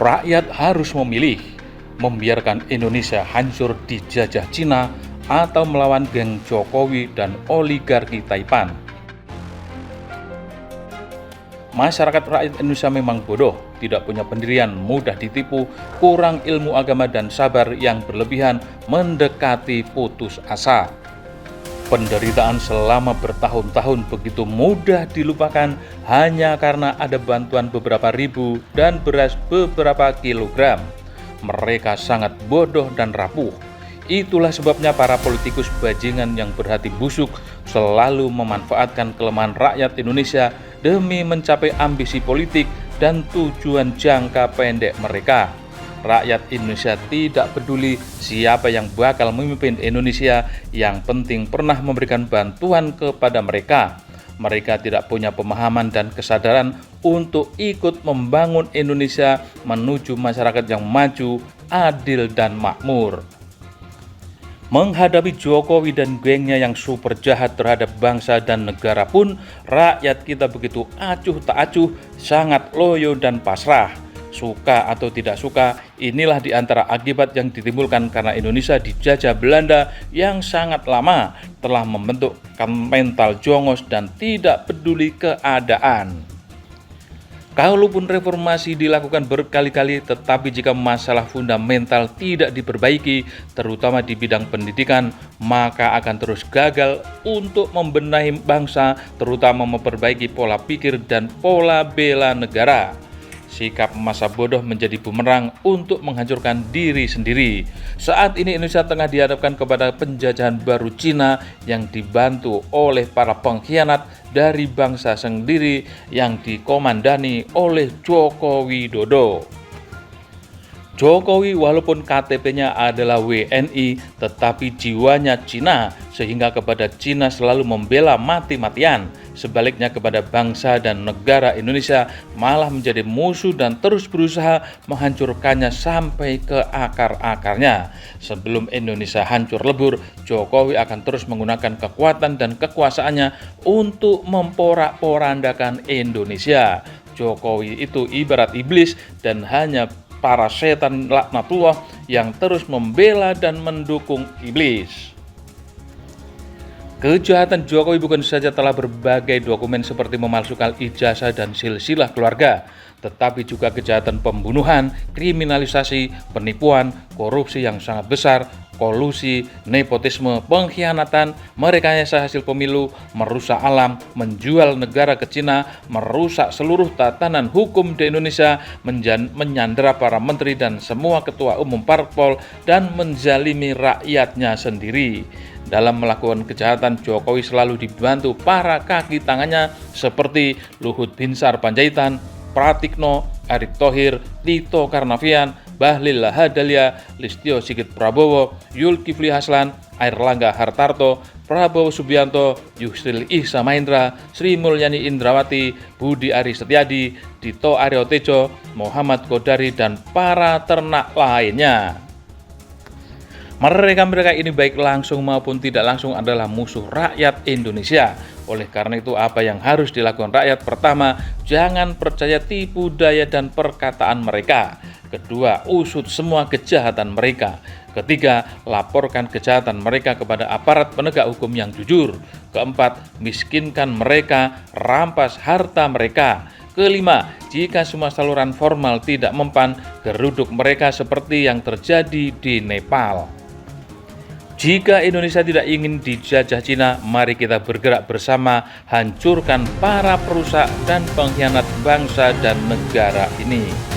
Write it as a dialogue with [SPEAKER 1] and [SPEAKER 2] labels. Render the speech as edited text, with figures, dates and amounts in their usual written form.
[SPEAKER 1] Rakyat harus memilih, membiarkan Indonesia hancur dijajah Cina atau melawan geng Jokowi dan oligarki Taipan. Masyarakat rakyat Indonesia memang bodoh, tidak punya pendirian, mudah ditipu, kurang ilmu agama dan sabar yang berlebihan, mendekati putus asa. Penderitaan selama bertahun-tahun begitu mudah dilupakan hanya karena ada bantuan beberapa ribu dan beras beberapa kilogram. Mereka sangat bodoh dan rapuh. Itulah sebabnya para politikus bajingan yang berhati busuk selalu memanfaatkan kelemahan rakyat Indonesia demi mencapai ambisi politik dan tujuan jangka pendek mereka. Rakyat Indonesia tidak peduli siapa yang bakal memimpin Indonesia, yang penting pernah memberikan bantuan kepada mereka. Mereka tidak punya pemahaman dan kesadaran untuk ikut membangun Indonesia menuju masyarakat yang maju, adil, dan makmur. Menghadapi Jokowi dan gengnya yang super jahat terhadap bangsa dan negara pun, rakyat kita begitu acuh tak acuh, sangat loyo dan pasrah. Suka atau tidak suka, inilah diantara akibat yang ditimbulkan karena Indonesia dijajah Belanda yang sangat lama, telah membentuk mental jongos dan tidak peduli keadaan. Kalaupun reformasi dilakukan berkali-kali, tetapi jika masalah fundamental tidak diperbaiki, terutama di bidang pendidikan, maka akan terus gagal untuk membenahi bangsa, terutama memperbaiki pola pikir dan pola bela negara. Sikap masa bodoh menjadi bumerang untuk menghancurkan diri sendiri. Saat ini Indonesia tengah dihadapkan kepada penjajahan baru Cina yang dibantu oleh para pengkhianat dari bangsa sendiri yang dikomandani oleh Joko Widodo. Jokowi walaupun KTP-nya adalah WNI, tetapi jiwanya Cina, sehingga kepada Cina selalu membela mati-matian. Sebaliknya kepada bangsa dan negara Indonesia malah menjadi musuh dan terus berusaha menghancurkannya sampai ke akar-akarnya. Sebelum Indonesia hancur lebur, Jokowi akan terus menggunakan kekuatan dan kekuasaannya untuk memporak-porandakan Indonesia. Jokowi itu ibarat iblis dan hanya para setan laknatullah yang terus membela dan mendukung iblis. Kejahatan Jokowi bukan saja telah berbagai dokumen seperti memalsukan ijazah dan silsilah keluarga, tetapi juga kejahatan pembunuhan, kriminalisasi, penipuan, korupsi yang sangat besar, kolusi, nepotisme, pengkhianatan, merekayasa hasil pemilu, merusak alam, menjual negara ke Cina, merusak seluruh tatanan hukum di Indonesia, menyandera para menteri dan semua ketua umum parpol, dan menzalimi rakyatnya sendiri. Dalam melakukan kejahatan, Jokowi selalu dibantu para kaki tangannya seperti Luhut Binsar Panjaitan, Pratikno, Erick Thohir, Tito Karnavian, Bahlil Lahadalia, Listio Sigit Prabowo, Zulkifli Hasan, Airlangga Hartarto, Prabowo Subianto, Yusril Ihsa Mahendra, Sri Mulyani Indrawati, Budi Ari Setiadi, Dito Aryo Tejo, Muhammad Kodari, dan para ternak lainnya. Mereka ini baik langsung maupun tidak langsung adalah musuh rakyat Indonesia. Oleh karena itu, apa yang harus dilakukan rakyat? Pertama, jangan percaya tipu daya dan perkataan mereka. Kedua, usut semua kejahatan mereka. Ketiga, laporkan kejahatan mereka kepada aparat penegak hukum yang jujur. Keempat, miskinkan mereka, rampas harta mereka. Kelima, jika semua saluran formal tidak mempan, geruduk mereka seperti yang terjadi di Nepal. Jika Indonesia tidak ingin dijajah Cina, mari kita bergerak bersama hancurkan para perusak dan pengkhianat bangsa dan negara ini.